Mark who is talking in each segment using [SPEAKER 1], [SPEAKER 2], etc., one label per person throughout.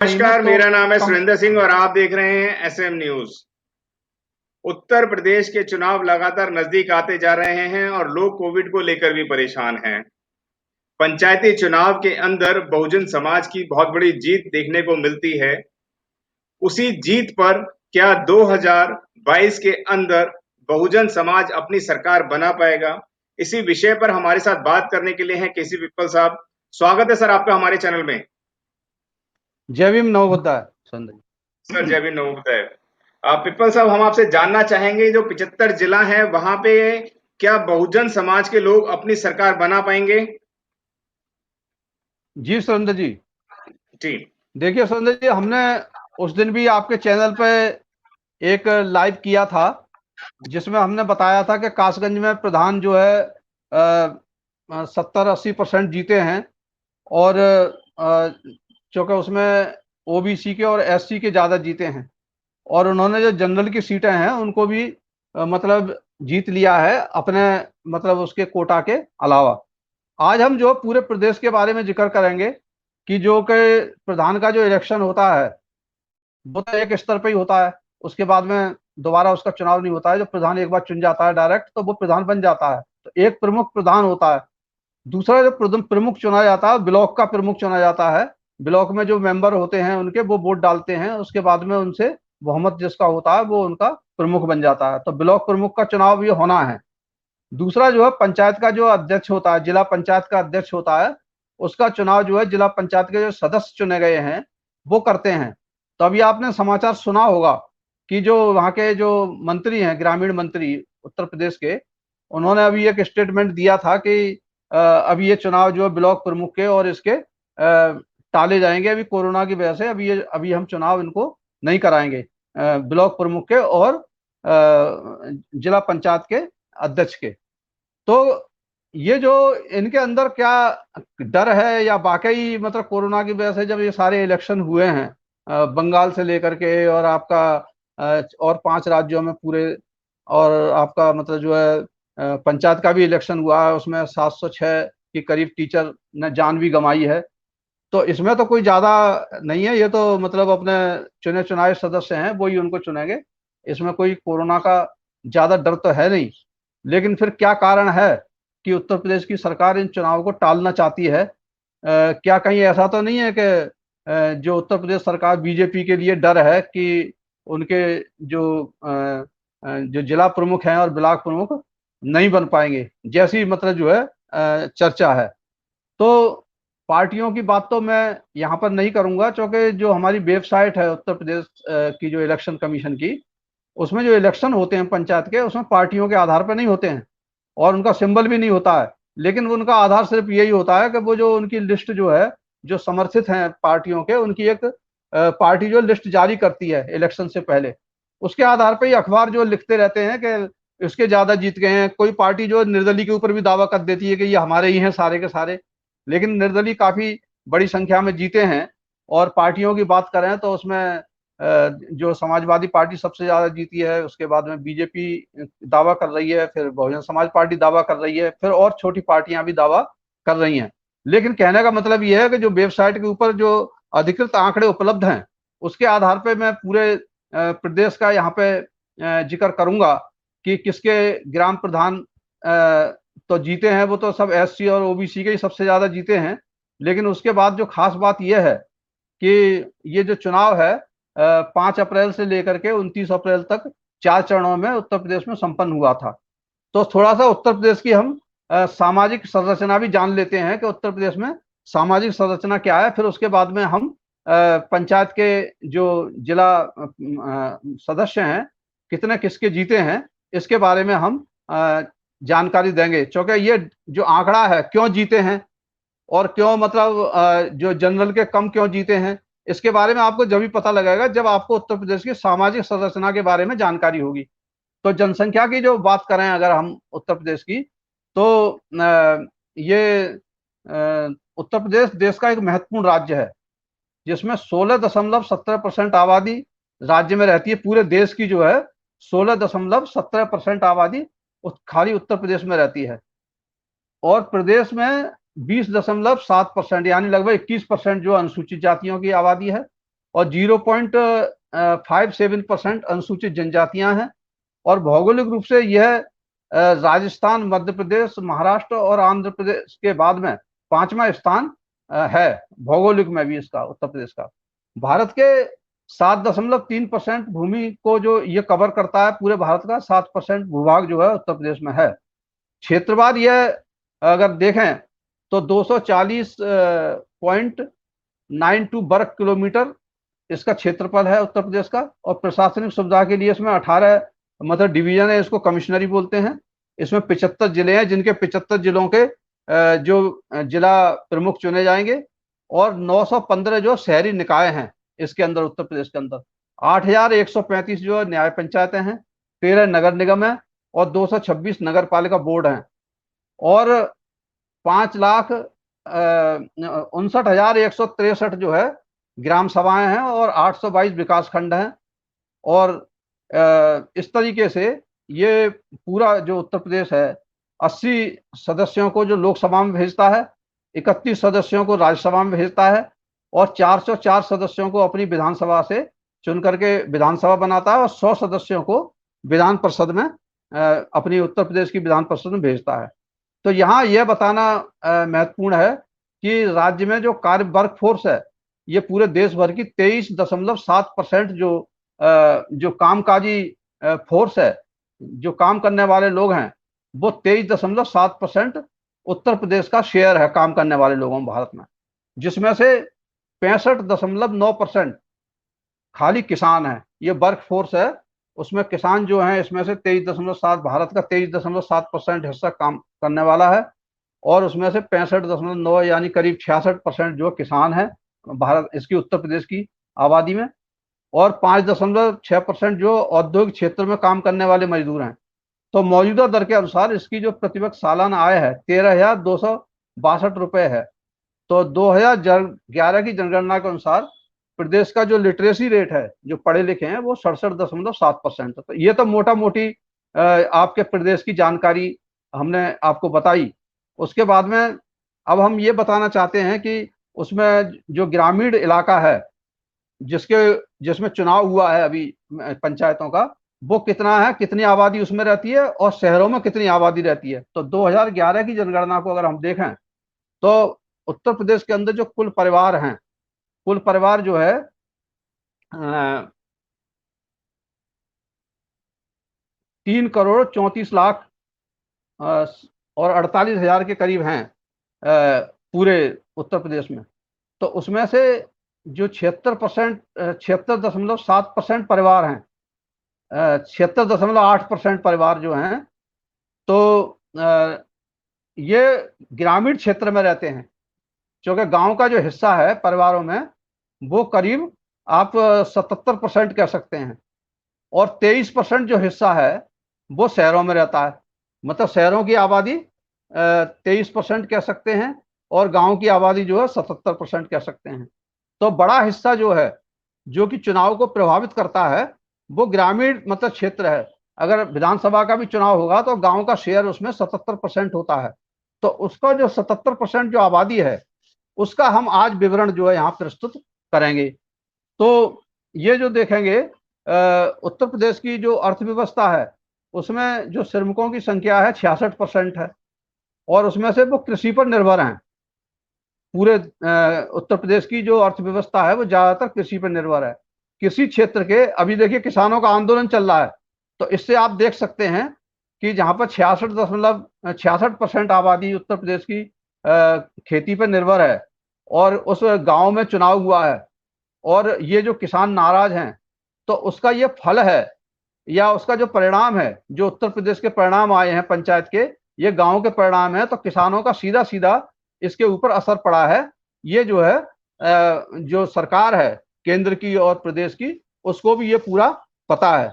[SPEAKER 1] नमस्कार, मेरा नाम है
[SPEAKER 2] कम।
[SPEAKER 1] सुरेंद्र सिंह और आप देख रहे हैं एसएम न्यूज। उत्तर प्रदेश के चुनाव लगातार नजदीक आते जा रहे हैं और लोग कोविड को लेकर भी परेशान हैं। पंचायती चुनाव के अंदर बहुजन समाज की बहुत बड़ी जीत देखने को मिलती है। उसी जीत पर क्या 2022 के अंदर बहुजन समाज अपनी सरकार बना पाएगा? इसी विषय पर हमारे साथ बात करने के लिए हैं केसी पिप्पल साहब। स्वागत है सर आपका हमारे चैनल में।
[SPEAKER 2] जय भीम नवोदय संदीप।
[SPEAKER 1] सर जय भी नमोदय। पिप्पल साहब, हम आपसे जानना चाहेंगे जो 75 जिला है वहां पे क्या बहुजन समाज के लोग अपनी सरकार बना पाएंगे?
[SPEAKER 2] जी सुरेंद्र जी।
[SPEAKER 1] जी।
[SPEAKER 2] देखिए सुरेंद्र जी, हमने उस दिन भी आपके चैनल पे एक लाइव किया था जिसमें हमने बताया था कि कासगंज में प्रधान जो है 70-80% जीते हैं। और चूंकि उसमें ओबीसी के और एससी के ज़्यादा जीते हैं। और उन्होंने जो जनरल की सीटें हैं उनको भी मतलब जीत लिया है अपने, मतलब उसके कोटा के अलावा। आज हम जो पूरे प्रदेश के बारे में जिक्र करेंगे कि जो कि प्रधान का जो इलेक्शन होता है वो तो एक स्तर पे ही होता है। उसके बाद में दोबारा उसका चुनाव नहीं होता है। जब प्रधान एक बार चुन जाता है डायरेक्ट तो वो प्रधान बन जाता है। तो एक प्रमुख प्रधान होता है। दूसरा जो प्रमुख चुना जाता है, ब्लॉक का प्रमुख चुना जाता है। ब्लॉक में जो मेंबर होते हैं उनके वो वोट डालते हैं, उसके बाद में उनसे बहुमत जिसका होता है वो उनका प्रमुख बन जाता है। तो ब्लॉक प्रमुख का चुनाव ये होना है। दूसरा जो है पंचायत का जो अध्यक्ष होता है, जिला पंचायत का अध्यक्ष होता है, उसका चुनाव जो है जिला पंचायत के जो सदस्य चुने गए हैं वो करते हैं। तो अभी आपने समाचार सुना होगा कि जो वहाँ के जो मंत्री हैं, ग्रामीण मंत्री उत्तर प्रदेश के, उन्होंने अभी एक स्टेटमेंट दिया था कि अभी ये चुनाव जो है ब्लॉक प्रमुख के और इसके टाले जाएंगे अभी कोरोना की वजह से। अभी हम चुनाव इनको नहीं कराएंगे, ब्लॉक प्रमुख के और जिला पंचायत के अध्यक्ष के। तो ये जो इनके अंदर क्या डर है या वाकई मतलब कोरोना की वजह से जब ये सारे इलेक्शन हुए हैं बंगाल से लेकर के और आपका और 5 राज्यों में पूरे, और आपका मतलब जो है पंचायत का भी इलेक्शन हुआ है, उसमें 706 के करीब टीचर ने जान भी गंवाई है। तो इसमें तो कोई ज्यादा नहीं है, ये तो मतलब अपने चुने चुनाए सदस्य हैं वही उनको चुनेंगे। इसमें कोई कोरोना का ज्यादा डर तो है नहीं। लेकिन फिर क्या कारण है कि उत्तर प्रदेश की सरकार इन चुनावों को टालना चाहती है? क्या कहीं ऐसा तो नहीं है कि जो उत्तर प्रदेश सरकार बीजेपी के लिए डर है कि उनके जो जो जिला प्रमुख हैं और ब्लॉक प्रमुख नहीं बन पाएंगे, जैसी मतलब जो है चर्चा है। तो पार्टियों की बात तो मैं यहाँ पर नहीं करूंगा, क्योंकि जो हमारी वेबसाइट है उत्तर प्रदेश की जो इलेक्शन कमीशन की, उसमें जो इलेक्शन होते हैं पंचायत के उसमें पार्टियों के आधार पर नहीं होते हैं और उनका सिंबल भी नहीं होता है। लेकिन उनका आधार सिर्फ यही होता है कि वो जो उनकी लिस्ट जो है, जो समर्थित हैं पार्टियों के, उनकी एक पार्टी जो लिस्ट जारी करती है इलेक्शन से पहले, उसके आधार पर ही अखबार जो लिखते रहते हैं कि इसके ज्यादा जीत गए हैं। कोई पार्टी जो निर्दलीय के ऊपर भी दावा कर देती है कि ये हमारे ही हैं सारे के सारे, लेकिन निर्दलीय काफी बड़ी संख्या में जीते हैं। और पार्टियों की बात करें तो उसमें जो समाजवादी पार्टी सबसे ज्यादा जीती है, उसके बाद में बीजेपी दावा कर रही है, फिर बहुजन समाज पार्टी दावा कर रही है, फिर और छोटी पार्टियां भी दावा कर रही हैं। लेकिन कहने का मतलब यह है कि जो वेबसाइट के ऊपर जो अधिकृत आंकड़े उपलब्ध हैं उसके आधार पर मैं पूरे प्रदेश का यहाँ पे जिक्र करूंगा कि किसके ग्राम प्रधान तो जीते हैं। वो तो सब एससी और ओबीसी के ही सबसे ज्यादा जीते हैं। लेकिन उसके बाद जो खास बात यह है कि ये जो चुनाव है 5 अप्रैल से लेकर के 29 अप्रैल तक 4 चरणों में उत्तर प्रदेश में संपन्न हुआ था। तो थोड़ा सा उत्तर प्रदेश की हम सामाजिक संरचना भी जान लेते हैं कि उत्तर प्रदेश में सामाजिक संरचना क्या है। फिर उसके बाद में हम पंचायत के जो जिला सदस्य हैं कितने किसके जीते हैं इसके बारे में हम जानकारी देंगे। क्योंकि ये जो आंकड़ा है क्यों जीते हैं और क्यों मतलब जो जनरल के कम क्यों जीते हैं, इसके बारे में आपको जब भी पता लगेगा जब आपको उत्तर प्रदेश की सामाजिक संरचना के बारे में जानकारी होगी। तो जनसंख्या की जो बात करें अगर हम उत्तर प्रदेश की, तो ये उत्तर प्रदेश देश का एक महत्वपूर्ण राज्य है जिसमें 16.17% आबादी राज्य में रहती है। पूरे देश की जो है 16.17% आबादी खाली उत्तर प्रदेश में रहती है। और प्रदेश में 20.7% यानी लगभग 21% जो अनुसूचित जातियों की आबादी है। और 0.57% अनुसूचित जनजातियां हैं। और भौगोलिक रूप से यह राजस्थान, मध्य प्रदेश, महाराष्ट्र और आंध्र प्रदेश के बाद में 5वां स्थान है भौगोलिक में भी इसका, उत्तर प्रदेश का। भारत के 7.3% भूमि को जो ये कवर करता है, पूरे भारत का 7% भूभाग जो है उत्तर प्रदेश में है। क्षेत्रवार यह अगर देखें तो 240.92 वर्ग किलोमीटर इसका क्षेत्रफल है उत्तर प्रदेश का। और प्रशासनिक सुविधा के लिए इसमें 18 मतलब डिवीजन है, इसको कमिश्नरी बोलते हैं। इसमें 75 जिले हैं, जिनके 75 जिलों के जो जिला प्रमुख चुने जाएंगे। और 915 जो शहरी निकाय हैं इसके अंदर, उत्तर प्रदेश के अंदर 8135 जो न्याय पंचायतें हैं, 13 नगर निगम है और 226 नगर पालिका बोर्ड हैं। और 5,59,163 जो है ग्राम सभाएं हैं और 822 विकास खंड हैं। और इस तरीके से ये पूरा जो उत्तर प्रदेश है 80 सदस्यों को जो लोकसभा में भेजता है, 31 सदस्यों को राज्यसभा में भेजता है और 404 सदस्यों को अपनी विधानसभा से चुन करके विधानसभा बनाता है और 100 सदस्यों को विधान परिषद में अपनी उत्तर प्रदेश की विधान परिषद में भेजता है। तो यहाँ यह बताना महत्वपूर्ण है कि राज्य में जो कार्य वर्क फोर्स है ये पूरे देश भर की 23.7% जो कामकाजी फोर्स है, जो काम करने वाले लोग हैं, वो 23.7% उत्तर प्रदेश का शेयर है काम करने वाले लोगों में भारत में, जिसमें से 65.9% खाली किसान है। ये वर्क फोर्स है, उसमें किसान जो है इसमें से 23.7, भारत का 23.7% हिस्सा काम करने वाला है। और उसमें से 65.9 यानी करीब 66% जो किसान है भारत इसकी उत्तर प्रदेश की आबादी में। और 5.6% जो औद्योगिक क्षेत्र में काम करने वाले मजदूर हैं। तो मौजूदा दर के अनुसार इसकी जो प्रतिवर्ष सालाना आय है 13,262 रुपए है। तो 2011 की जनगणना के अनुसार प्रदेश का जो लिटरेसी रेट है, जो पढ़े लिखे हैं, वो 67.7% है। तो ये तो मोटा मोटी आपके प्रदेश की जानकारी हमने आपको बताई। उसके बाद में अब हम ये बताना चाहते हैं कि उसमें जो ग्रामीण इलाका है जिसमें चुनाव हुआ है अभी पंचायतों का, वो कितना है, कितनी आबादी उसमें रहती है और शहरों में कितनी आबादी रहती है। तो 2011 की जनगणना को अगर हम देखें तो उत्तर प्रदेश के अंदर जो कुल परिवार हैं, कुल परिवार जो है 3,34,00,000 और 48,000 के करीब हैं पूरे उत्तर प्रदेश में। तो उसमें से जो 76.7% परिवार हैं, 76.8% परिवार जो हैं, तो ये ग्रामीण क्षेत्र में रहते हैं। क्योंकि गांव का जो हिस्सा है परिवारों में वो करीब आप 77% कह सकते हैं। और 23% जो हिस्सा है वो शहरों में रहता है। मतलब शहरों की आबादी 23% कह सकते हैं और गांव की आबादी जो है 77% कह सकते हैं। तो बड़ा हिस्सा जो है जो कि चुनाव को प्रभावित करता है वो ग्रामीण मतलब क्षेत्र है। अगर विधानसभा का भी चुनाव होगा तो गांव का शेयर उसमें 77% होता है। तो उसका जो 77% जो आबादी है उसका हम आज विवरण जो है यहाँ प्रस्तुत करेंगे। तो ये जो देखेंगे उत्तर प्रदेश की जो अर्थव्यवस्था है उसमें जो श्रमिकों की संख्या है 66% है और उसमें से वो कृषि पर निर्भर हैं। पूरे उत्तर प्रदेश की जो अर्थव्यवस्था है वो ज्यादातर कृषि पर निर्भर है। कृषि क्षेत्र के अभी देखिए किसानों का आंदोलन चल रहा है। तो इससे आप देख सकते हैं कि जहां पर 66% आबादी उत्तर प्रदेश की खेती पर निर्भर है और उस गांव में चुनाव हुआ है और ये जो किसान नाराज हैं, तो उसका ये फल है या उसका जो परिणाम है, जो उत्तर प्रदेश के परिणाम आए हैं पंचायत के, ये गांव के परिणाम है। तो किसानों का सीधा सीधा इसके ऊपर असर पड़ा है। ये जो है जो सरकार है केंद्र की और प्रदेश की, उसको भी ये पूरा पता है।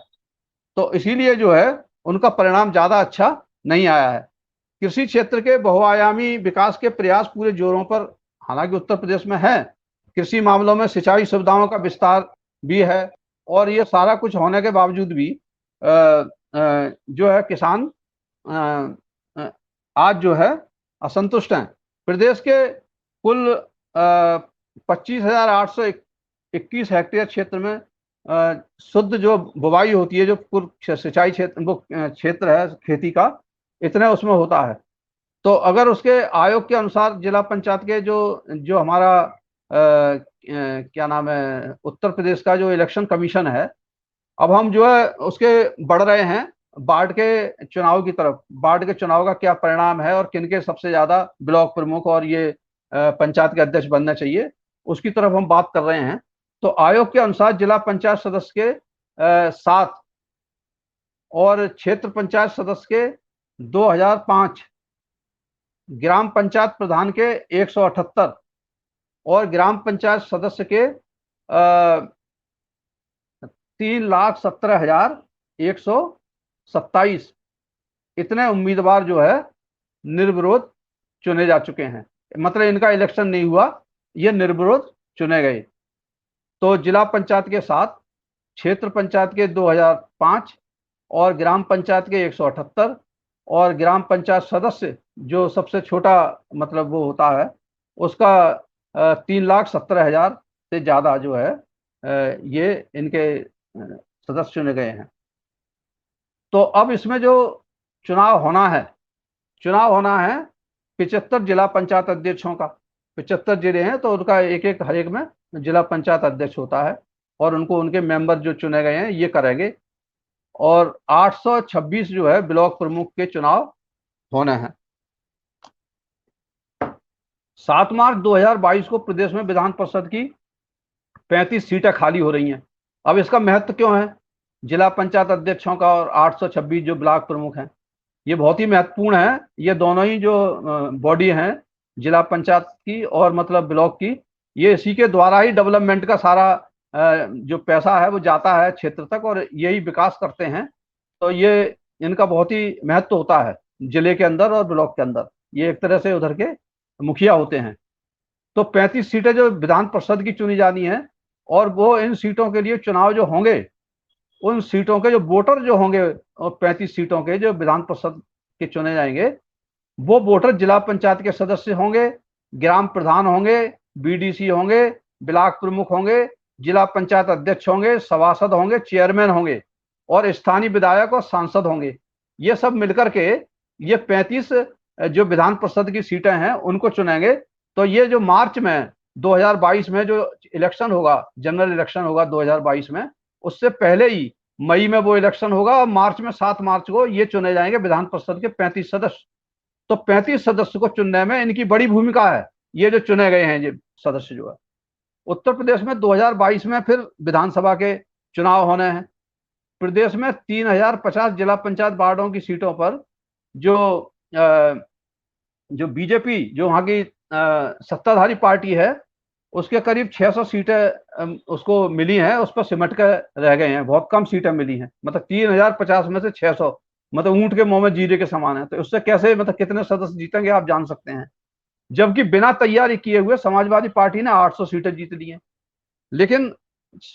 [SPEAKER 2] तो इसीलिए जो है उनका परिणाम ज्यादा अच्छा नहीं आया है। कृषि क्षेत्र के बहुआयामी विकास के प्रयास पूरे जोरों पर हालांकि उत्तर प्रदेश में है। कृषि मामलों में सिंचाई सुविधाओं का विस्तार भी है और ये सारा कुछ होने के बावजूद भी जो है किसान आज जो है असंतुष्ट हैं। प्रदेश के कुल 25,8 21 हेक्टेयर क्षेत्र में शुद्ध जो बुवाई होती है, जो पूर्व सिंचाई क्षेत्र, वो क्षेत्र है खेती का, इतने उसमें होता है। तो अगर उसके आयोग के अनुसार जिला पंचायत के जो जो हमारा क्या नाम है, उत्तर प्रदेश का जो इलेक्शन कमीशन है, अब हम जो है उसके बढ़ रहे हैं बाढ़ के चुनाव की तरफ। बाढ़ के चुनाव का क्या परिणाम है और किनके सबसे ज्यादा ब्लॉक प्रमुख और ये पंचायत के अध्यक्ष बनना चाहिए, उसकी तरफ हम बात कर रहे हैं। तो आयोग के अनुसार जिला पंचायत सदस्य के 7 और क्षेत्र पंचायत सदस्य के 2005, ग्राम पंचायत प्रधान के 178 और ग्राम पंचायत सदस्य के 3,17,127 इतने उम्मीदवार जो है निर्विरोध चुने जा चुके हैं। मतलब इनका इलेक्शन नहीं हुआ, ये निर्विरोध चुने गए। तो जिला पंचायत के 7, क्षेत्र पंचायत के 2005 और ग्राम पंचायत के 178 और ग्राम पंचायत सदस्य जो सबसे छोटा मतलब वो होता है उसका 3,17,000 से ज्यादा जो है ये इनके सदस्य चुने गए हैं। तो अब इसमें जो चुनाव होना है 75 जिला पंचायत अध्यक्षों का। 75 जिले हैं तो उनका एक एक हर एक में जिला पंचायत अध्यक्ष होता है और उनको उनके मेंबर जो चुने गए हैं ये करेंगे। और 826 जो है ब्लॉक प्रमुख के चुनाव होने हैं। 7 मार्च 2022 को प्रदेश में विधान परिषद की 35 सीटें खाली हो रही हैं। अब इसका महत्व क्यों है जिला पंचायत अध्यक्षों का और 826 जो ब्लॉक प्रमुख हैं, ये बहुत ही महत्वपूर्ण है। ये दोनों ही जो बॉडी हैं जिला पंचायत की और मतलब ब्लॉक की, ये इसी के द्वारा ही डेवलपमेंट का सारा जो पैसा है वो जाता है क्षेत्र तक और यही विकास करते हैं। तो ये इनका बहुत ही महत्व होता है जिले के अंदर और ब्लॉक के अंदर। ये एक तरह से उधर के मुखिया होते हैं। तो 35 सीटें जो विधान परिषद की चुनी जानी है और वो इन सीटों के लिए चुनाव जो होंगे, उन सीटों के जो वोटर जो होंगे और 35 सीटों के जो विधान परिषद के चुने जाएंगे, वो वोटर जिला पंचायत के सदस्य होंगे, ग्राम प्रधान होंगे, बीडीसी होंगे, ब्लॉक प्रमुख होंगे, जिला पंचायत अध्यक्ष होंगे, सभासद होंगे, चेयरमैन होंगे और स्थानीय विधायक और सांसद होंगे। ये सब मिलकर के ये 35 जो विधान परिषद की सीटें हैं उनको चुनेंगे। तो ये जो मार्च में 2022 में जो इलेक्शन होगा, जनरल इलेक्शन होगा 2022 में, उससे पहले ही मई में वो इलेक्शन होगा और मार्च में 7 मार्च को ये चुने जाएंगे विधान परिषद के 35 सदस्य। तो 35 सदस्य को चुनने में इनकी बड़ी भूमिका है। ये जो चुने गए हैं ये सदस्य जो है, उत्तर प्रदेश में 2022 में फिर विधानसभा के चुनाव होने हैं। प्रदेश में 3,050 जिला पंचायत वार्डों की सीटों पर जो बीजेपी जो वहां की सत्ताधारी पार्टी है, उसके करीब 600 सीटें उसको मिली हैं, उस पर सिमट कर रह गए हैं। बहुत कम सीटें मिली हैं, मतलब 3,050 में से 600, मतलब ऊंट के मुंह में जीरे के समान है। तो उससे कैसे मतलब कितने सदस्य जीतेंगे आप जान सकते हैं। जबकि बिना तैयारी किए हुए समाजवादी पार्टी ने 800 सीटें जीत ली हैं। लेकिन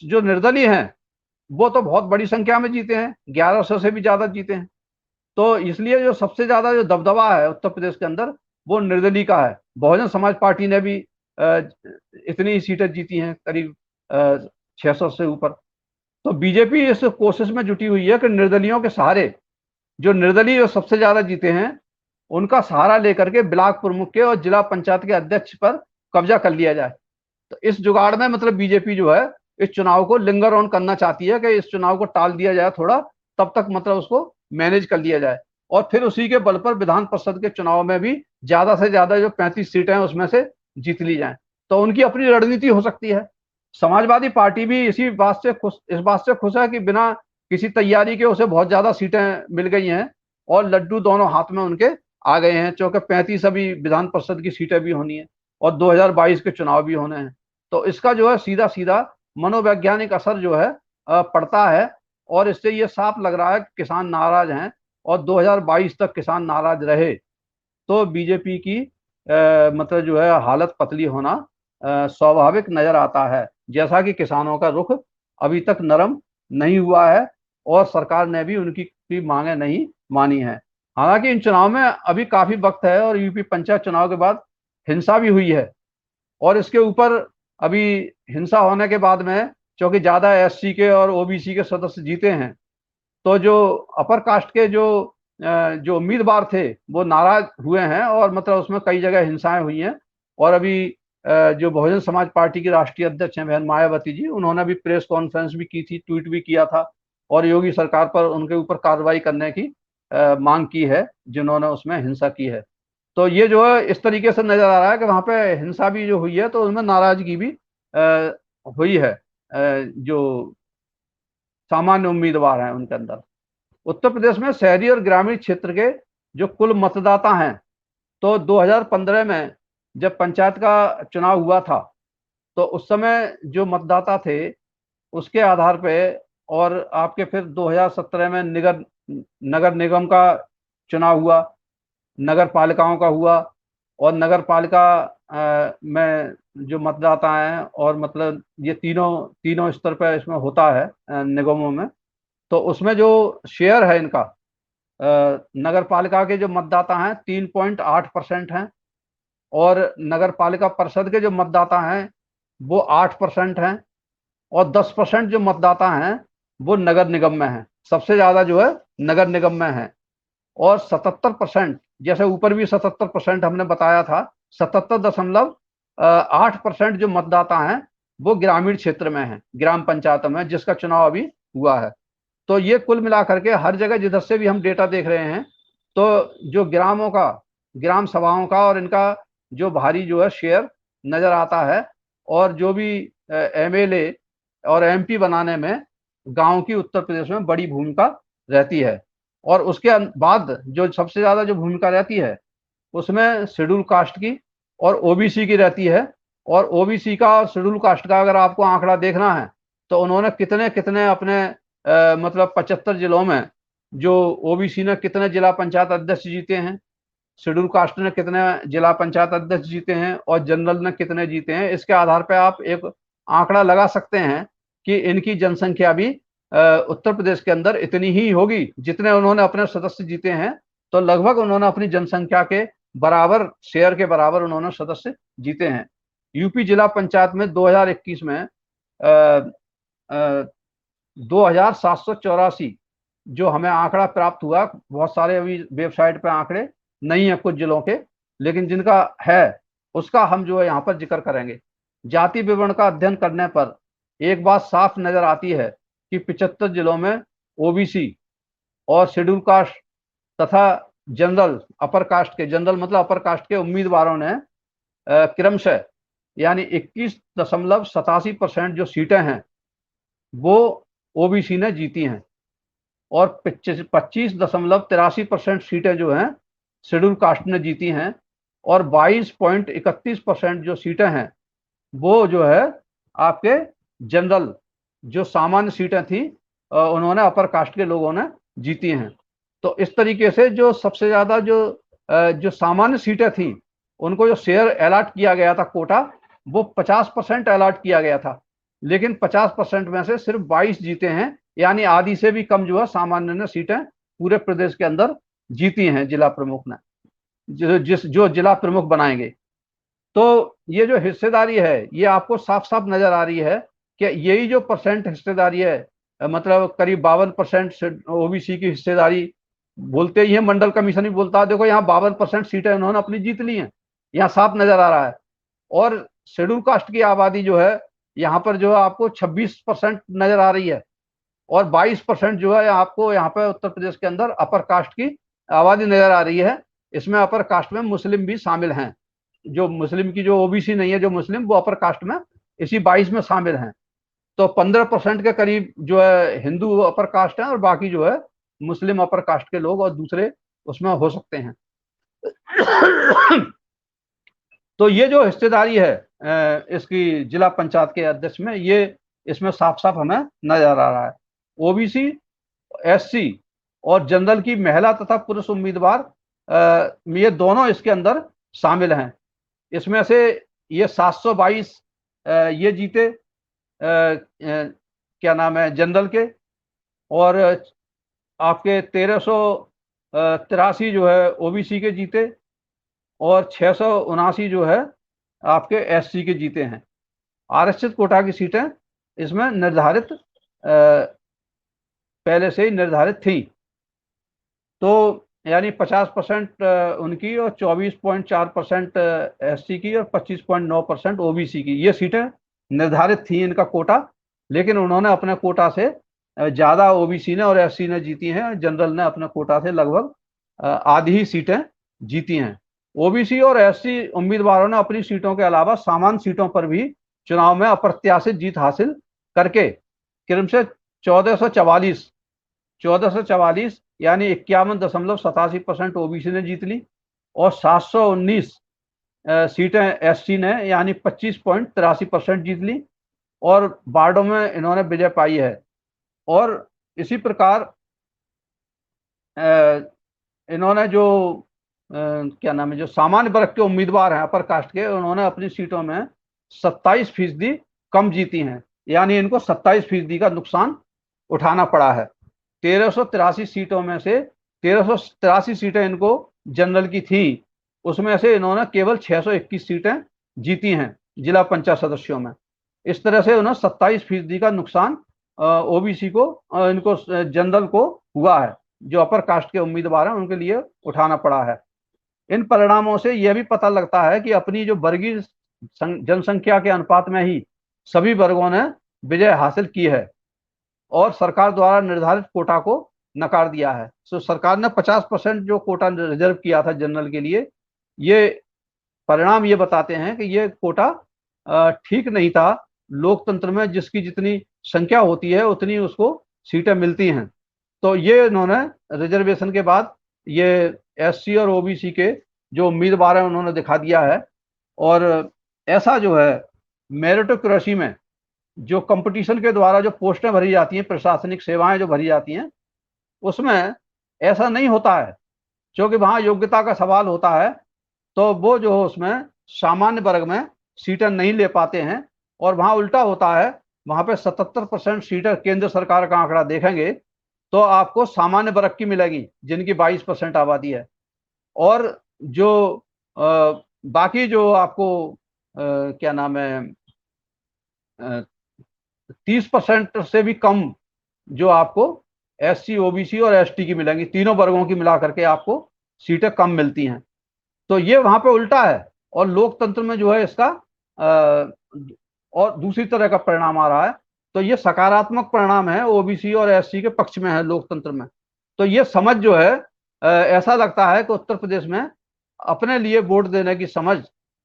[SPEAKER 2] जो निर्दलीय हैं वो तो बहुत बड़ी संख्या में जीते हैं, 1100 से भी ज्यादा जीते हैं। तो इसलिए जो सबसे ज्यादा जो दबदबा है उत्तर प्रदेश के अंदर वो निर्दलीय का है। बहुजन समाज पार्टी ने भी इतनी सीटें जीती हैं, करीब 600 से ऊपर। तो बीजेपी इस कोशिश में जुटी हुई है कि निर्दलियों के सहारे, जो निर्दलीय जो सबसे ज्यादा जीते हैं उनका सहारा लेकर के ब्लॉक प्रमुख के और जिला पंचायत के अध्यक्ष पर कब्जा कर लिया जाए। तो इस जुगाड़ में मतलब बीजेपी जो है इस चुनाव को लिंगर ऑन करना चाहती है कि इस चुनाव को टाल दिया जाए थोड़ा, तब तक मतलब उसको मैनेज कर लिया जाए और फिर उसी के बल पर विधान परिषद के चुनाव में भी ज्यादा से ज्यादा जो 35 सीटें हैं उसमें से जीत ली जाएं। तो उनकी अपनी रणनीति हो सकती है। समाजवादी पार्टी भी इस बात से खुश है कि बिना किसी तैयारी के उसे बहुत ज्यादा सीटें मिल गई हैं और लड्डू दोनों हाथ में उनके आ गए हैं, क्योंकि 35 अभी विधान परिषद की सीटें भी होनी है और 2022 के चुनाव भी होने हैं। तो इसका जो है सीधा सीधा मनोवैज्ञानिक असर जो है पड़ता है और इससे ये साफ लग रहा है कि किसान नाराज हैं और 2022 तक किसान नाराज रहे तो बीजेपी की मतलब जो है हालत पतली होना स्वाभाविक नजर आता है। जैसा कि किसानों का रुख अभी तक नरम नहीं हुआ है और सरकार ने भी उनकी मांगे नहीं मानी है। हालांकि इन चुनाव में अभी काफी वक्त है और यूपी पंचायत चुनाव के बाद हिंसा भी हुई है और इसके ऊपर अभी हिंसा होने के बाद में, क्योंकि ज्यादा एससी के और ओबीसी के सदस्य जीते हैं, तो जो अपर कास्ट के जो उम्मीदवार थे वो नाराज हुए हैं, और मतलब उसमें कई जगह हिंसाएं हुई हैं। और अभी जो बहुजन समाज पार्टी की राष्ट्रीय अध्यक्ष हैं बहन मायावती जी, उन्होंने भी प्रेस कॉन्फ्रेंस भी की थी, ट्वीट भी किया था, और योगी सरकार पर उनके ऊपर कार्रवाई करने की मांग की है जिन्होंने उसमें हिंसा की है। तो ये जो है इस तरीके से नजर आ रहा है कि वहां पे हिंसा भी जो हुई है तो उनमें नाराजगी भी हुई है, जो सामान्य उम्मीदवार हैं उनके अंदर। उत्तर प्रदेश में शहरी और ग्रामीण क्षेत्र के जो कुल मतदाता हैं, तो 2015 में जब पंचायत का चुनाव हुआ था, तो उस समय जो मतदाता थे उसके आधार पे, और आपके फिर 2017 में नगर निगम का चुनाव हुआ, नगर पालिकाओं का हुआ, और नगर पालिका में जो मतदाता हैं, और मतलब ये तीनों तीनों स्तर पर इसमें होता है निगमों में। तो उसमें जो शेयर है इनका, नगर पालिका के जो मतदाता हैं 3.8% हैं, और नगर पालिका परिषद के जो मतदाता हैं वो 8% हैं, और 10% जो मतदाता हैं वो नगर निगम में हैं। सबसे ज्यादा जो है नगर निगम में है। और 77%, जैसे ऊपर भी 77% हमने बताया था, 77.8% जो मतदाता हैं वो ग्रामीण क्षेत्र में है, ग्राम पंचायतों में, जिसका चुनाव अभी हुआ है। तो ये कुल मिलाकर के हर जगह जिधर से भी हम डेटा देख रहे हैं, तो जो ग्रामों का, ग्राम सभाओं का और इनका जो भारी जो है शेयर नजर आता है। और जो भी एमएलए और एमपी बनाने में गांव की उत्तर प्रदेश में बड़ी भूमिका रहती है। और उसके बाद जो सबसे ज्यादा जो भूमिका रहती है उसमें शेड्यूल कास्ट की और ओबीसी की रहती है। और ओबीसी का और शेड्यूल कास्ट का अगर आपको आंकड़ा देखना है, तो उन्होंने कितने कितने अपने मतलब 75 जिलों में जो ओबीसी ने कितने जिला पंचायत अध्यक्ष जीते हैं, शेड्यूल कास्ट ने कितने जिला पंचायत अध्यक्ष जीते हैं, और जनरल ने कितने जीते हैं, इसके आधार पर आप एक आंकड़ा लगा सकते हैं कि इनकी जनसंख्या भी उत्तर प्रदेश के अंदर इतनी ही होगी जितने उन्होंने अपने सदस्य जीते हैं। तो लगभग उन्होंने अपनी जनसंख्या के बराबर, शेयर के बराबर उन्होंने सदस्य जीते हैं। यूपी जिला पंचायत में 2021 में 2784 जो हमें आंकड़ा प्राप्त हुआ, बहुत सारे अभी वेबसाइट पे आंकड़े नहीं है कुछ जिलों के, लेकिन जिनका है उसका हम जो है यहाँ पर जिक्र करेंगे। जाति विवरण का अध्ययन करने पर एक बात साफ नजर आती है कि 75 जिलों में ओबीसी और शेड्यूल कास्ट तथा जनरल, अपर कास्ट के, जनरल मतलब अपर कास्ट के उम्मीदवारों ने क्रमशः यानी 21.87% जो सीटें हैं वो ओबीसी ने जीती हैं, और 25.83% सीटें जो हैं शेड्यूल कास्ट ने जीती हैं, और 22.31% जो सीटें हैं वो जो है आपके जनरल, जो सामान्य सीटें थी, उन्होंने अपर कास्ट के लोगों ने जीती हैं। तो इस तरीके से जो सबसे ज्यादा जो सामान्य सीटें थी उनको जो शेयर अलॉट किया गया था, कोटा, वो 50% अलॉट किया गया था, लेकिन 50% में से सिर्फ 22 जीते हैं, यानी आधी से भी कम जो है सामान्य ने सीटें पूरे प्रदेश के अंदर जीती हैं जिला प्रमुख ने, जो जिला प्रमुख बनाएंगे। तो ये जो हिस्सेदारी है ये आपको साफ साफ नजर आ रही है कि यही जो परसेंट हिस्सेदारी है, मतलब करीब 52% ओबीसी की हिस्सेदारी बोलते ही है, मंडल कमीशन भी बोलता है देखो यहाँ 52% सीटें उन्होंने अपनी जीत ली हैं, यहाँ साफ नजर आ रहा है। और शेड्यूल कास्ट की आबादी जो है यहाँ पर जो है आपको 26% नजर आ रही है, और 22% जो है आपको यहाँ पे उत्तर प्रदेश के अंदर अपर कास्ट की आबादी नजर आ रही है। इसमें अपर कास्ट में मुस्लिम भी शामिल हैं, जो मुस्लिम की जो ओबीसी नहीं है, जो मुस्लिम, वो अपर कास्ट में इसी 22 में शामिल हैं। तो 15% के करीब जो है हिंदू अपर कास्ट है, और बाकी जो है मुस्लिम अपर कास्ट के लोग और दूसरे उसमें हो सकते हैं। तो ये जो हिस्सेदारी है इसकी जिला पंचायत के अध्यक्ष में, ये इसमें साफ साफ हमें नजर आ रहा है। ओबीसी, एससी और जनरल की महिला तथा पुरुष उम्मीदवार ये दोनों इसके अंदर शामिल हैं। इसमें से ये 722 ये जीते, क्या नाम है, जनरल के, और आपके 1383 जो है ओबीसी के जीते, और 679 जो है आपके एससी के जीते हैं। आरक्षित कोटा की सीटें इसमें निर्धारित पहले से ही निर्धारित थी। तो यानी 50% उनकी और 24.4% एससी की और 25.9% ओबीसी की, ये सीटें निर्धारित थी इनका कोटा। लेकिन उन्होंने अपने कोटा से ज्यादा ओबीसी ने और एससी ने जीती हैं। जनरल ने अपने कोटा से लगभग आधी ही सीटें जीती हैं। ओबीसी और एससी उम्मीदवारों ने अपनी सीटों के अलावा सामान्य सीटों पर भी चुनाव में अप्रत्याशित जीत हासिल करके क्रमशः 1444 यानी 51.87% ओबीसी ने जीत ली और 719 सीटें एससी ने यानी 25.83% जीत ली और वार्डों में इन्होंने विजय पाई है। और इसी प्रकार इन्होंने जो क्या नाम है, जो सामान्य वर्ग के उम्मीदवार हैं अपर कास्ट के, उन्होंने अपनी सीटों में 27% कम जीती हैं, यानी इनको 27% का नुकसान उठाना पड़ा है। 1383 सीटों में से 1383 सीटें इनको जनरल की थी, उसमें से इन्होंने केवल 621 सीटें जीती हैं जिला पंचायत सदस्यों में। इस तरह से उन्हें 27% का नुकसान ओबीसी को इनको जनरल को हुआ है, जो अपर कास्ट के उम्मीदवार हैं उनके लिए उठाना पड़ा है। इन परिणामों से यह भी पता लगता है कि अपनी जो वर्गीय जनसंख्या के अनुपात में ही सभी वर्गों ने विजय हासिल की है और सरकार द्वारा निर्धारित कोटा को नकार दिया है। तो सरकार ने 50% जो कोटा रिजर्व किया था जनरल के लिए, ये परिणाम ये बताते हैं कि ये कोटा ठीक नहीं था। लोकतंत्र में जिसकी जितनी संख्या होती है उतनी उसको सीटें मिलती हैं। तो ये इन्होंने रिजर्वेशन के बाद ये एससी और ओबीसी के जो उम्मीदवार हैं उन्होंने दिखा दिया है। और ऐसा जो है मेरिटोक्रेसी में जो कंपटीशन के द्वारा जो पोस्टें भरी जाती हैं, प्रशासनिक सेवाएं जो भरी जाती हैं, उसमें ऐसा नहीं होता है, क्योंकि वहां योग्यता का सवाल होता है। तो वो जो उसमें सामान्य वर्ग में सीटें नहीं ले पाते हैं और वहां उल्टा होता है। वहां पे 77% सीटें केंद्र सरकार का आंकड़ा देखेंगे तो आपको सामान्य वर्ग की मिलेगी जिनकी 22% आबादी है। और जो बाकी जो आपको क्या नाम है 30% से भी कम जो आपको एससी ओबीसी और एसटी की मिलेंगी, तीनों वर्गों की मिला करके आपको सीटें कम मिलती हैं। तो ये वहां पे उल्टा है और लोकतंत्र में जो है इसका और दूसरी तरह का परिणाम आ रहा है। तो ये सकारात्मक परिणाम है, ओबीसी और एससी के पक्ष में है लोकतंत्र में। तो ये समझ जो है ऐसा लगता है कि उत्तर प्रदेश में अपने लिए वोट देने की समझ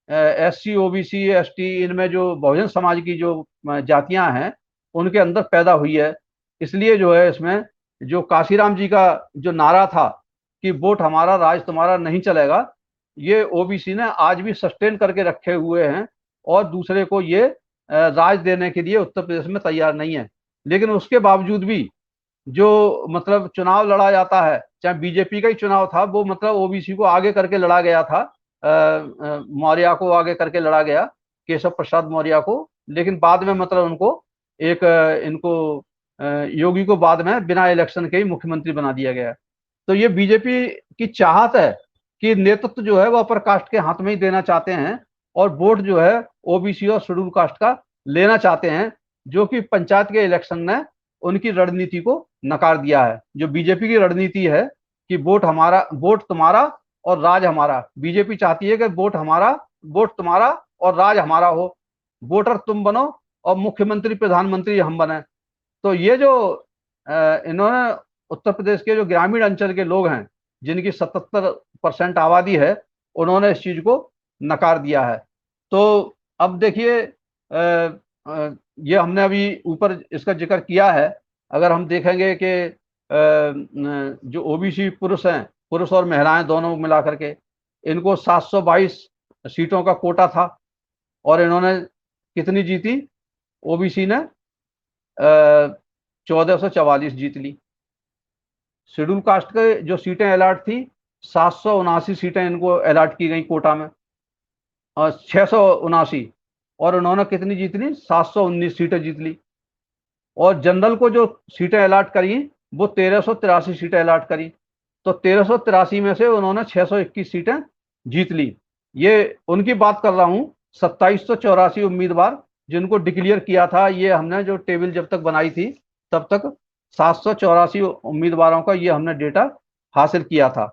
[SPEAKER 2] एससी ओबीसी एसटी इनमें जो बहुजन समाज की जो जातियां हैं उनके अंदर पैदा हुई है। इसलिए जो है इसमें जो काशीराम जी का जो नारा था कि वोट हमारा राज तुम्हारा नहीं चलेगा, ये ओबीसी ने आज भी सस्टेन करके रखे हुए हैं और दूसरे को ये राज देने के लिए उत्तर प्रदेश में तैयार नहीं है। लेकिन उसके बावजूद भी जो मतलब चुनाव लड़ा जाता है, चाहे बीजेपी का ही चुनाव था, वो मतलब ओबीसी को आगे करके लड़ा गया था, मौर्य को आगे करके लड़ा गया, केशव प्रसाद मौर्य को। लेकिन बाद में मतलब उनको एक इनको योगी को बाद में बिना इलेक्शन के ही मुख्यमंत्री बना दिया गया। तो ये बीजेपी की चाहत है कि नेतृत्व जो है वो अपर कास्ट के हाथ में ही देना चाहते हैं और वोट जो है ओबीसी और शेड्यूल कास्ट का लेना चाहते हैं, जो कि पंचायत के इलेक्शन ने उनकी रणनीति को नकार दिया है। जो बीजेपी की रणनीति है कि वोट हमारा, वोट तुम्हारा और राज हमारा। बीजेपी चाहती है कि वोट हमारा, वोट तुम्हारा और राज हमारा हो, वोटर तुम बनो और मुख्यमंत्री प्रधानमंत्री हम बने। तो ये जो इन्होंने उत्तर प्रदेश के जो ग्रामीण अंचल के लोग हैं जिनकी 77% आबादी है, उन्होंने इस चीज को नकार दिया है। तो अब देखिए ये हमने अभी ऊपर इसका जिक्र किया है। अगर हम देखेंगे कि जो ओबीसी पुरुष हैं, पुरुष और महिलाएं दोनों मिला करके, इनको 722 सीटों का कोटा था और इन्होंने कितनी जीती? ओबीसी ने 1444 जीत ली। शेड्यूल कास्ट के जो सीटें अलॉट थी 779 सीटें इनको अलॉट की गई कोटा में, और 679, और उन्होंने कितनी जीत ली? 719 सीटें जीत ली। और जनरल को जो सीटें अलॉट करी वो 1383 सीटें अलॉट करी। तो 1383 में से उन्होंने 621 सीटें जीत ली। ये उनकी बात कर रहा हूं, 2784 उम्मीदवार जिनको डिक्लेयर किया था, ये हमने जो टेबल जब तक बनाई थी तब तक 784 उम्मीदवारों का ये हमने डेटा हासिल किया था।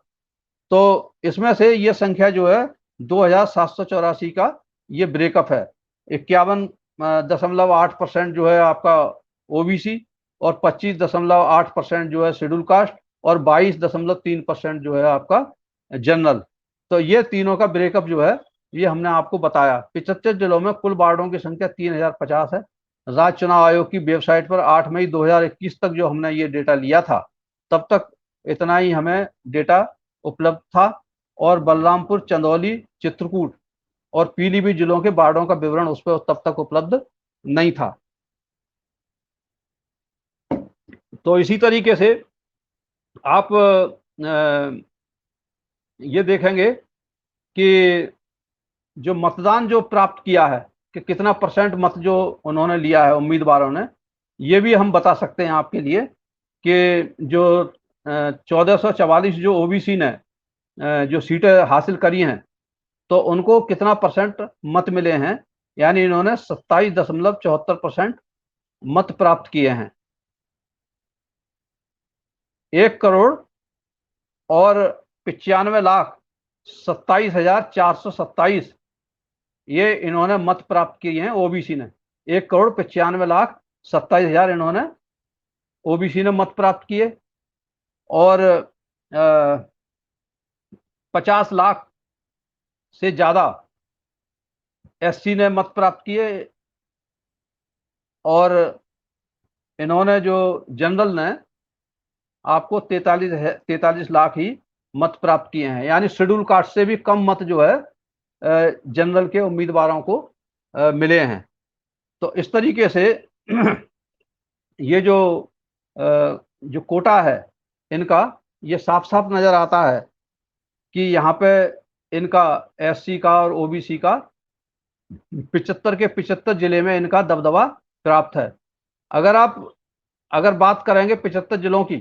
[SPEAKER 2] तो इसमें से ये संख्या जो है 2784 का ये ब्रेकअप है। 51.8% जो है आपका ओबीसी, और 25.8% जो है शेड्यूल कास्ट, और 22.3% जो है आपका जनरल। तो ये तीनों का ब्रेकअप जो है ये हमने आपको बताया। 75 जिलों में कुल वार्डों की संख्या 3050 है। राज्य चुनाव आयोग की वेबसाइट पर 8 मई 2021 तक जो हमने ये डेटा लिया था, तब तक इतना ही हमें डेटा उपलब्ध था। और बलरामपुर, चंदौली, चित्रकूट और पीलीभीत जिलों के वार्डों का विवरण उस पर तब तक उपलब्ध नहीं था। तो इसी तरीके से आप ये देखेंगे कि जो मतदान जो प्राप्त किया है, कि कितना परसेंट मत जो उन्होंने लिया है उम्मीदवारों ने, ये भी हम बता सकते हैं आपके लिए कि जो 1444 जो ओबीसी ने जो सीटें हासिल करी हैं, तो उनको कितना परसेंट मत मिले हैं। यानी इन्होंने 27.74% मत प्राप्त किए हैं। 1,95,27,427 ये इन्होंने मत प्राप्त किए हैं ओबीसी ने। 1,95,27,000 इन्होंने ओबीसी ने मत प्राप्त किए, और 50 लाख से ज्यादा एससी ने मत प्राप्त किए, और इन्होंने जो जनरल ने आपको 43 लाख ही मत प्राप्त किए हैं। यानी शेड्यूल कास्ट से भी कम मत जो है जनरल के उम्मीदवारों को मिले हैं। तो इस तरीके से ये जो कोटा है इनका, ये साफ साफ नजर आता है कि यहाँ पे इनका एससी का और ओबीसी का 75 के 75 जिले में इनका दबदबा प्राप्त है। अगर बात करेंगे 75 जिलों की,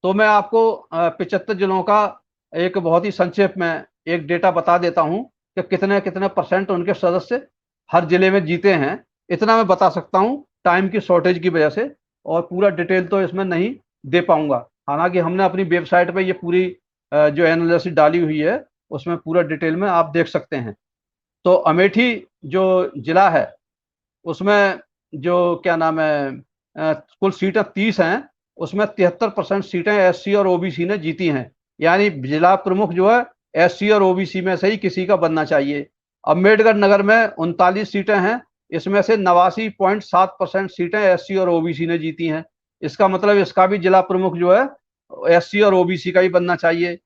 [SPEAKER 2] तो मैं आपको 75 जिलों का एक बहुत ही संक्षेप में एक डेटा बता देता हूं कि कितने कितने परसेंट उनके सदस्य हर जिले में जीते हैं। इतना मैं बता सकता हूं टाइम की शॉर्टेज की वजह से, और पूरा डिटेल तो इसमें नहीं दे पाऊंगा। हालांकि हमने अपनी वेबसाइट पे ये पूरी जो एनालिसिस डाली हुई है, उसमें पूरा डिटेल में आप देख सकते हैं। तो अमेठी जो जिला है, उसमें जो क्या नाम है, कुल सीटें 30 हैं, उसमें 73% सीटें एससी और ओबीसी ने जीती हैं। यानी जिला प्रमुख जो है एससी और ओबीसी में से ही किसी का बनना चाहिए। अम्बेडकर नगर में 39 सीटें हैं, इसमें से 89.7% सीटें एससी और ओबीसी ने जीती हैं। इसका मतलब इसका भी जिला प्रमुख जो है एससी और ओबीसी का ही बनना चाहिए।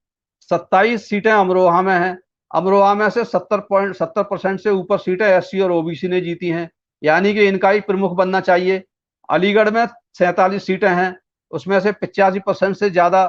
[SPEAKER 2] 27 सीटें अमरोहा में हैं, अमरोहा में से 70% से ऊपर सीटें एससी और ओबीसी ने जीती हैं, यानी कि इनका ही प्रमुख बनना चाहिए। अलीगढ़ में 47 सीटें हैं, उसमें से 85% से ज्यादा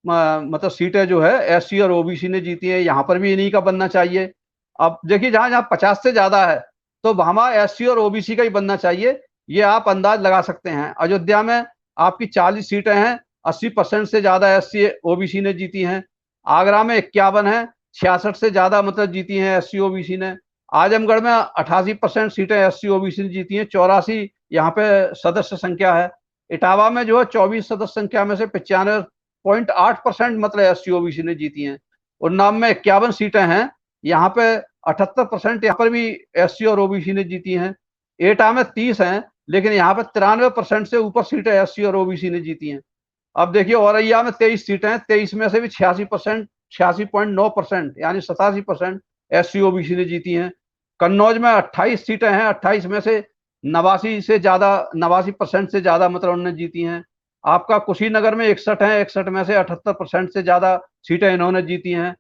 [SPEAKER 2] मतलब सीटें जो है एससी और ओबीसी ने जीती है, यहाँ पर भी इन्हीं का बनना चाहिए। अब देखिए जहां जहां 50 से ज्यादा है, तो वहां एससी और ओबीसी का ही बनना चाहिए, ये आप अंदाज लगा सकते हैं। अयोध्या में आपकी 40 सीटें हैं, 80% से ज्यादा एससी ओबीसी ने जीती हैं। आगरा में 51 है, 66 से ज्यादा मतलब जीती हैं एससी ओबीसी ने। आजमगढ़ में 88% सीटें एससी ओबीसी ने जीती हैं, 84 यहाँ पे सदस्य संख्या है। इटावा में जो है 24 सदस्य संख्या में से 95.8% मतलब एससी ओबीसी ने जीती हैं। उन्नाव में 51 सीटें हैं, यहाँ पे 78% यहाँ पर भी एससी और ओबीसी ने जीती हैं। एटा में 30 हैं, लेकिन यहाँ पे 93% से ऊपर सीटें एससी और ओबीसी ने जीती हैं। अब देखिए औरैया में 23 सीटें हैं, 23 में से भी 86.9% यानी 87% एससी ओबीसी ने जीती हैं। कन्नौज में 28 सीटें हैं, 28 में से 89% से ज्यादा मतलब उन्होंने जीती हैं। आपका कुशीनगर में 61 है, 61 में से 78% से ज्यादा सीटें इन्होंने जीती हैं।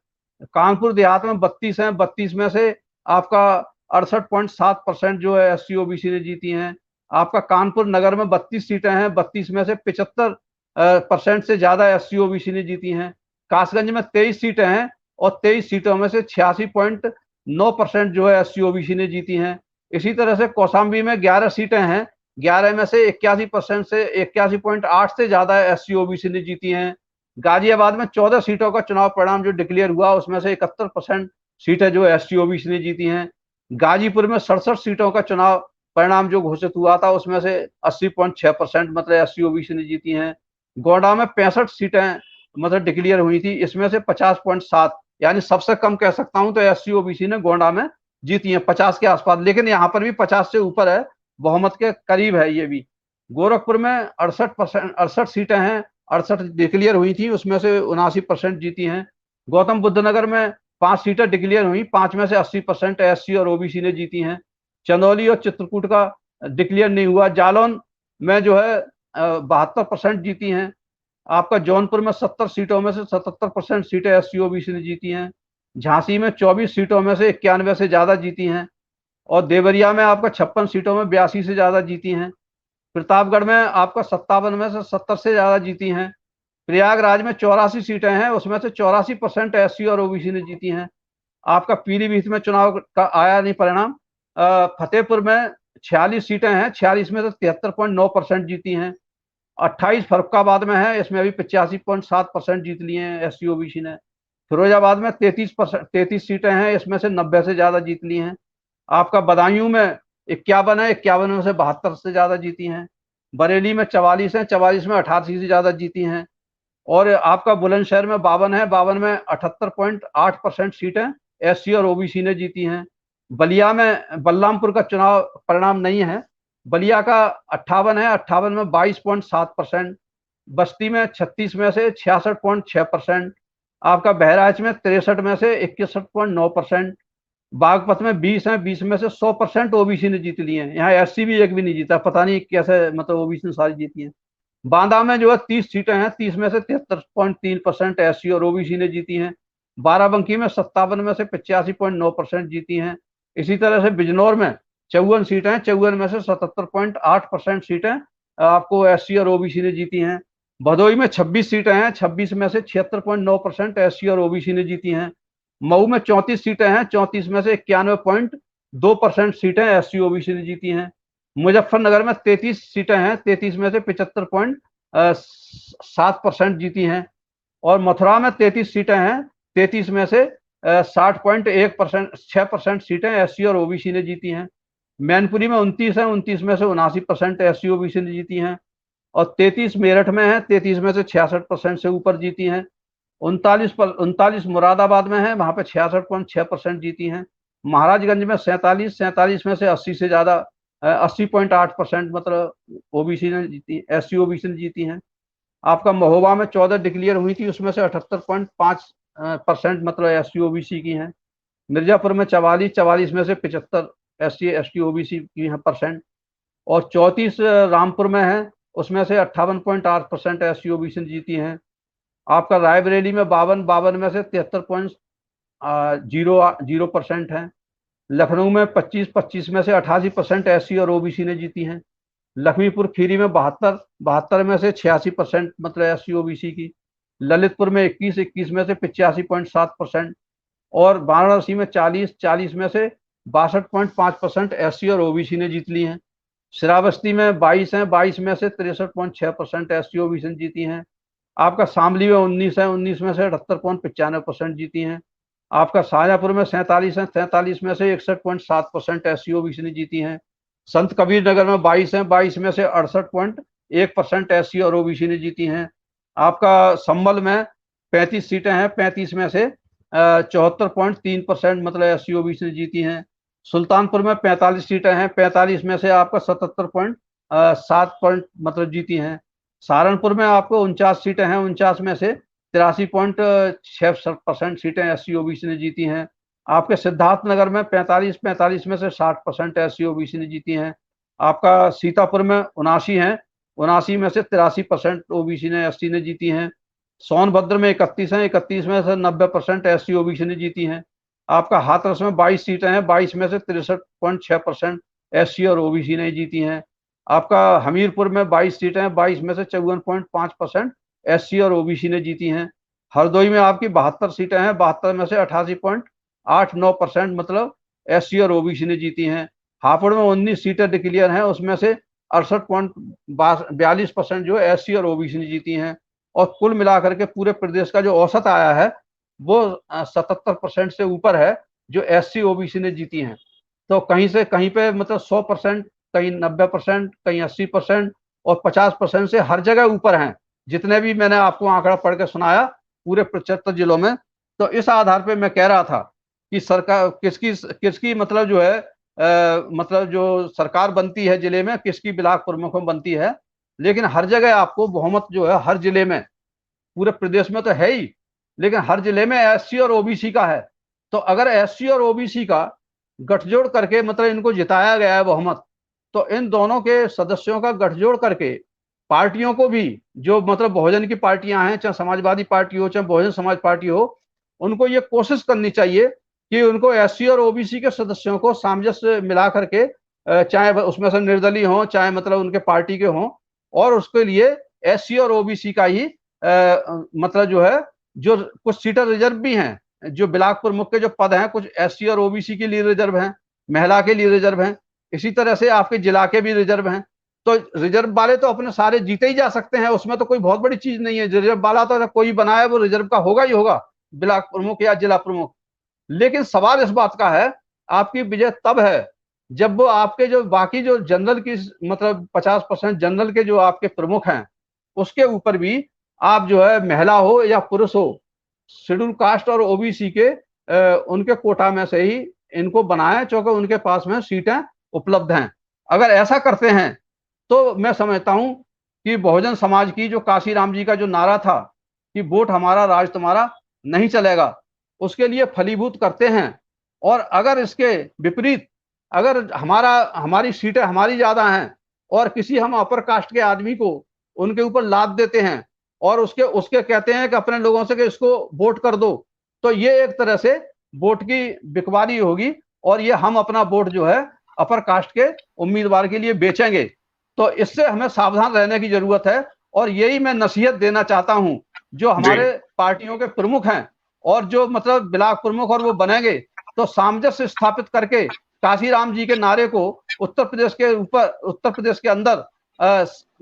[SPEAKER 2] कानपुर देहात में 32 हैं, 32 में से आपका 68.7% जो है एससी ओबीसी ने जीती हैं। आपका कानपुर नगर में 32 सीटें हैं, 32 में से 75% से ज्यादा एससी ओबीसी ने जीती हैं। कासगंज में 23 सीटें हैं, और 23 सीटों में से 86.9% जो है एससी ओबीसी ने जीती हैं। इसी तरह से कौशाम्बी में 11 सीटें हैं, 11 में से 81% से 81.8 से ज्यादा एससी ओबीसी ने जीती हैं। गाजियाबाद में 14 सीटों का चुनाव परिणाम जो डिक्लेयर हुआ, उसमें से 71% सीटें जो एससी ओबीसी ने जीती हैं। गाजीपुर में 67 सीटों का चुनाव परिणाम जो घोषित हुआ था उसमें से 80.6% मतलब एससी ओबीसी ने जीती हैं। गोंडा में 65 सीटें मतलब डिक्लेयर हुई थी, इसमें से 50.7 यानी सबसे कम कह सकता हूं तो एससी ओबीसी ने गोंडा में जीती हैं 50 के आसपास, लेकिन यहाँ पर भी 50 से ऊपर है, बहुमत के करीब है ये भी। गोरखपुर में 68 सीटें हैं, 68 डिक्लेयर हुई थी, उसमें से 79% जीती हैं। गौतम बुद्ध नगर में 5 सीटें डिक्लेयर हुई, 5 में से 80% एससी और ओबीसी ने जीती हैं। चंदौली और चित्रकूट का डिक्लेयर नहीं हुआ। जालौन में जो है 72% जीती हैं। आपका जौनपुर में 70 सीटों में से 77% सीटें एससी ओबीसी ने जीती हैं। झांसी में 24 सीटों में से 91 से ज्यादा जीती हैं। और देवरिया में आपका 56 सीटों में 82 से ज्यादा जीती हैं। प्रतापगढ़ में आपका 57 में से 70 से ज्यादा जीती हैं। प्रयागराज में 84 सीटें हैं, उसमें से 84% एससी और ओबीसी ने जीती हैं। आपका पीलीभीत में चुनाव का आया नहीं परिणाम। फतेहपुर में 46 सीटें हैं, 46 में से 73.9% जीती हैं। 28 फरुखाबाद में है, इसमें अभी 85.7% जीत लिए हैं एससी ओबीसी ने। फिरोजाबाद में 33 सीटें हैं, इसमें से 90 से ज्यादा जीत ली हैं। आपका बदायूं में 51 है, 51 में से 72 से ज्यादा जीती हैं। बरेली में 44 है, 44 में 88 से ज्यादा जीती हैं। और आपका बुलंदशहर में 52 है, 52 में 78.8% सीटें एससी और ओबीसी ने जीती हैं। बलिया में बलरामपुर का चुनाव परिणाम नहीं है, बलिया का 58 है, 58 में 22.7%। बस्ती में 36 में से 66.6%। आपका बहराइच में 63 में से 61.9%। बागपत में 20 है, 20 में से 100% ओबीसी ने जीत लिए हैं। यहाँ एससी भी एक भी नहीं जीता, पता नहीं कैसे मतलब ओबीसी ने सारी जीती हैं। बांदा में जो है 30 सीटें हैं, 30 में से 73.3% एससी और ओबीसी ने जीती हैं। बाराबंकी में 57 में से 85.9% जीती हैं। इसी तरह से बिजनौर में 54 सीटें हैं, 54 में से 77.8% सीटें आपको एससी और ओबीसी ने जीती हैं। भदोई में 26 सीटें हैं, 26 में से 76.9% एससी और ओबीसी ने जीती हैं। मऊ में 34 सीटें हैं, 34 में से 91.2% सीटें एससी ओबीसी ने जीती हैं। मुजफ्फरनगर में 33 सीटें हैं, 33 में से 75.7% जीती हैं। और मथुरा में 33 सीटें हैं, 33 में से 60.1% 6% सीटें एससी और ओबीसी ने जीती हैं। मैनपुरी में 29 है, 29 में से 79% एससी ओबीसी ने जीती हैं। और 33 मेरठ में है, 33 में से 66% से ऊपर जीती हैं। 39 मुरादाबाद में है, वहां पे 66.6% जीती हैं। महाराजगंज में 47 में से 80 से ज्यादा 80.8% मतलब ओबीसी ने जीती, एससी ओबीसी ने जीती हैं। आपका महोबा में 14 डिक्लेयर हुई थी, उसमें से 78.5% मतलब एससी ओबीसी की हैं। मिर्जापुर में 44 में से 75 एससी एसटी ओबीसी की हैं परसेंट। और 34 रामपुर में है, उसमें से 58.8% एससी ओबीसी ने जीती हैं। आपका रायबरेली में 52 में से 73.00% है। लखनऊ में 25 में से 88% एससी और ओबीसी ने जीती हैं। लखीमपुर खीरी में 72 में से 86% मतलब एससी ओबीसी की। ललितपुर में 21 में से 85.7%। और वाराणसी में 40 में से 62.5% एससी और ओबीसी ने जीत ली हैं। श्रावस्ती में 22 हैं, 22 में से 63.6% एससी ओबीसी ने जीती हैं। आपका शामली में 19 है, 19 में से 78.95% जीती हैं। आपका शाहजहांपुर में 47 है, 47 में से 61.7% एससी ओबीसी ने जीती हैं। संत कबीर नगर में 22 है, 22 में से 68.1% एससी और ओबीसी ने जीती हैं। आपका संभल में 35 सीटें हैं, 35 में से 74.3% मतलब एससी ओबीसी ने जीती हैं। सुल्तानपुर में 45 सीटें हैं, 45 में से आपका 77.7 मतलब जीती हैं। सहारनपुर में आपको 49 सीटें हैं, 49 में से 83.6% सीटें एससी ओबीसी ने जीती हैं। आपके सिद्धार्थनगर में 45 में से 60% एससी ओबीसी ने जीती हैं। आपका सीतापुर में 79 है, 79 में से 83% ओबीसी ने एससी ने जीती हैं। सोनभद्र में 31 है, 31 में से 90% एससी ओबीसी ने जीती हैं। आपका हाथरस में 22 सीटें हैं, 22 में से 63.6% एससी और ओबीसी ने जीती हैं। आपका हमीरपुर में 22 सीटें हैं, 22 में से 54.5% एससी और ओबीसी ने जीती हैं। हरदोई में आपकी 72 सीटें हैं, 72 में से 88.89% मतलब एससी और ओबीसी ने जीती हैं। हापुड़ में 19 सीटें डिक्लेयर हैं, उसमें से 68.42% जो एससी और ओबीसी ने जीती हैं। और कुल मिलाकर के पूरे प्रदेश का जो औसत आया है वो 77% से ऊपर है जो एससी ओबीसी ने जीती हैं। तो कहीं से कहीं पे मतलब 100% कहीं 90%, कहीं 80% और 50% से हर जगह ऊपर हैं, जितने भी मैंने आपको आंकड़ा पढ़ के सुनाया पूरे 75 जिलों में। तो इस आधार पे मैं कह रहा था कि सरकार किसकी किसकी मतलब जो है मतलब जो सरकार बनती है जिले में, किसकी ब्लॉक प्रमुख बनती है, लेकिन हर जगह आपको बहुमत जो है हर जिले में, पूरे प्रदेश में तो है ही, लेकिन हर जिले में एससी और ओबीसी का है। तो अगर एससी और ओबीसी का गठजोड़ करके मतलब इनको जिताया गया है बहुमत, तो इन दोनों के सदस्यों का गठजोड़ करके पार्टियों को भी, जो मतलब बहुजन की पार्टियां हैं, चाहे समाजवादी पार्टी हो चाहे बहुजन समाज पार्टी हो, उनको ये कोशिश करनी चाहिए कि उनको एससी और ओबीसी के सदस्यों को सामंजस्य मिला करके, चाहे उसमें से निर्दलीय हो चाहे मतलब उनके पार्टी के हों, और उसके लिए एससी और ओबीसी का ही मतलब जो है, जो कुछ सीटें रिजर्व भी हैं, जो ब्लॉक प्रमुख के जो पद हैं कुछ एससी और ओबीसी के लिए रिजर्व हैं, महिला के लिए रिजर्व हैं, इसी तरह से आपके जिला के भी रिजर्व हैं। तो रिजर्व वाले तो अपने सारे जीते ही जा सकते हैं, उसमें तो कोई बहुत बड़ी चीज नहीं है। रिजर्व वाला तो कोई बनाया वो रिजर्व का होगा ही होगा, ब्लॉक प्रमुख या जिला प्रमुख। लेकिन सवाल इस बात का है, आपकी विजय तब है जब वो आपके जो बाकी जो जनरल की मतलब 50% जनरल के जो आपके प्रमुख हैं, उसके ऊपर भी आप जो है महिला हो या पुरुष हो, शेड्यूल कास्ट और ओबीसी के उनके कोटा में से ही इनको बनाएं, क्योंकि उनके पास में सीटें उपलब्ध हैं। अगर ऐसा करते हैं तो मैं समझता हूं कि बहुजन समाज की जो काशीराम जी का जो नारा था कि वोट हमारा राज तुम्हारा नहीं चलेगा, उसके लिए फलीभूत करते हैं। और अगर इसके विपरीत, अगर हमारी सीटें हमारी ज्यादा हैं और किसी हम अपर कास्ट के आदमी को उनके ऊपर लाद देते हैं और उसके उसके कहते हैं कि अपने लोगों से कि इसको वोट कर दो, तो ये एक तरह से वोट की बिकवाली होगी, और ये हम अपना वोट जो है अपर कास्ट के उम्मीदवार के लिए बेचेंगे। तो इससे हमें सावधान रहने की जरूरत है, और यही मैं नसीहत देना चाहता हूं जो
[SPEAKER 1] जी
[SPEAKER 2] हमारे पार्टियों के प्रमुख हैं और जो मतलब ब्लॉक प्रमुख और वो बनेंगे, तो सामंजस्य स्थापित करके काशीराम जी के नारे को उत्तर प्रदेश के ऊपर, उत्तर प्रदेश के अंदर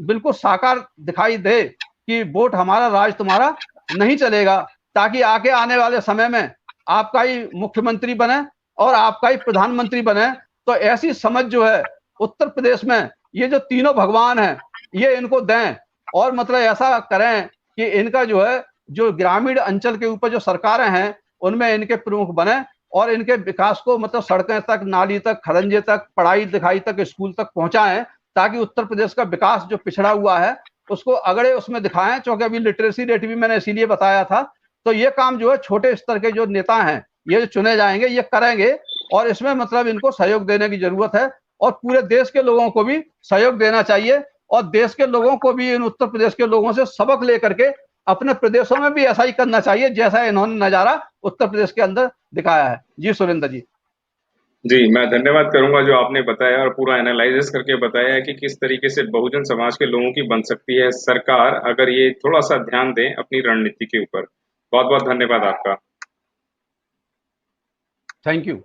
[SPEAKER 2] बिल्कुल साकार दिखाई दे कि वोट हमारा राज तुम्हारा नहीं चलेगा, ताकि आके आने वाले समय में आपका ही मुख्यमंत्री बने और आपका ही प्रधानमंत्री बने। तो ऐसी समझ जो है उत्तर प्रदेश में, ये जो तीनों भगवान हैं ये इनको दें, और मतलब ऐसा करें कि इनका जो है, जो ग्रामीण अंचल के ऊपर जो सरकारें हैं उनमें इनके प्रमुख बने, और इनके विकास को मतलब सड़कें तक, नाली तक, खरंजे तक, पढ़ाई लिखाई तक, स्कूल तक पहुंचाएं, ताकि उत्तर प्रदेश का विकास जो पिछड़ा हुआ है उसको अगड़े उसमें दिखाएं। क्योंकि अभी लिटरेसी रेट भी मैंने इसीलिए बताया था। तो ये काम जो है छोटे स्तर के जो नेता हैं ये जो चुने जाएंगे ये करेंगे, और इसमें मतलब इनको सहयोग देने की जरूरत है, और पूरे देश के लोगों को भी सहयोग देना चाहिए, और देश के लोगों को भी इन उत्तर प्रदेश के लोगों से सबक लेकर के अपने प्रदेशों में भी ऐसा ही करना चाहिए जैसा इन्होंने नजारा उत्तर प्रदेश के अंदर दिखाया है। जी सुरेंद्र जी।
[SPEAKER 1] जी, मैं धन्यवाद करूंगा जो आपने बताया और पूरा एनालाइसिस करके बताया है कि किस तरीके से बहुजन समाज के लोगों की बन सकती है सरकार, अगर ये थोड़ा सा ध्यान दें अपनी रणनीति के ऊपर। बहुत बहुत धन्यवाद आपका।
[SPEAKER 2] Thank you.